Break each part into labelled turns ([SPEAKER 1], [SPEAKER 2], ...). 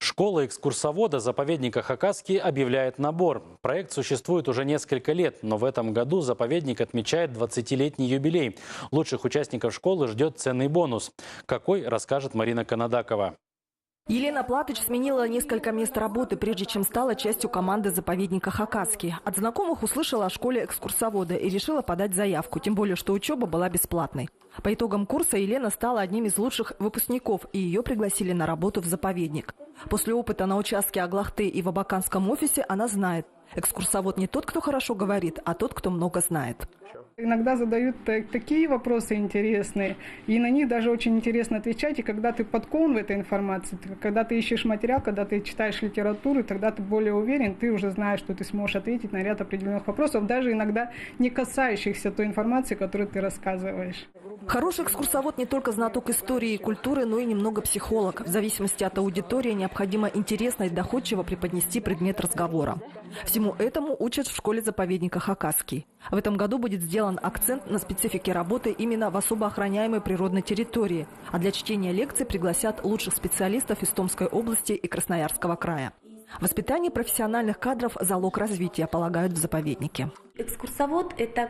[SPEAKER 1] Школа-экскурсовода заповедника Хакасский объявляет набор. Проект существует уже несколько лет, но в этом году заповедник отмечает 20-летний юбилей. Лучших участников школы ждет ценный бонус. Какой, расскажет Марина Канадакова.
[SPEAKER 2] Елена Платыч сменила несколько мест работы, прежде чем стала частью команды заповедника Хакасский. От знакомых услышала о школе экскурсовода и решила подать заявку, тем более, что учеба была бесплатной. По итогам курса Елена стала одним из лучших выпускников, и ее пригласили на работу в заповедник. После опыта на участке Аглахты и в Абаканском офисе она знает: экскурсовод не тот, кто хорошо говорит, а тот, кто много знает.
[SPEAKER 3] Иногда задают такие вопросы интересные, и на них даже очень интересно отвечать. И когда ты подкован в этой информации, когда ты ищешь материал, когда ты читаешь литературу, тогда ты более уверен, ты уже знаешь, что ты сможешь ответить на ряд определенных вопросов, даже иногда не касающихся той информации, которую ты рассказываешь.
[SPEAKER 2] Хороший экскурсовод не только знаток истории и культуры, но и немного психолог. В зависимости от аудитории необходимо интересно и доходчиво преподнести предмет разговора. Всему этому учат в школе заповедника Хакасский. В этом году будет сделан акцент на специфике работы именно в особо охраняемой природной территории. А для чтения лекций пригласят лучших специалистов из Томской области и Красноярского края. Воспитание профессиональных кадров – залог развития, полагают в заповеднике.
[SPEAKER 4] Экскурсовод – это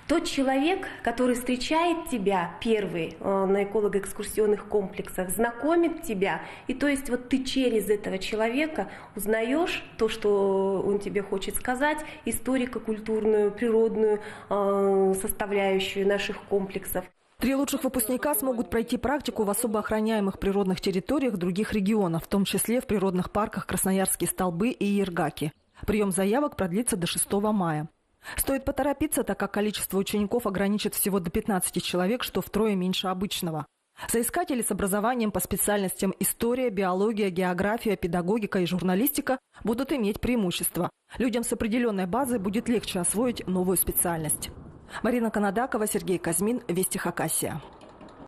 [SPEAKER 4] тот человек, который встречает тебя первый на эколого-экскурсионных комплексах, знакомит тебя, и то есть вот ты через этого человека узнаешь то, что он тебе хочет сказать, историко-культурную, природную составляющую наших комплексов.
[SPEAKER 2] 3 лучших выпускника смогут пройти практику в особо охраняемых природных территориях других регионов, в том числе в природных парках Красноярские Столбы и Ергаки. Прием заявок продлится до 6 мая. Стоит поторопиться, так как количество учеников ограничит всего до 15 человек, что втрое меньше обычного. Соискатели с образованием по специальностям история, биология, география, педагогика и журналистика будут иметь преимущество. Людям с определенной базой будет легче освоить новую специальность. Марина Канадакова, Сергей Казьмин, Вести Хакасия.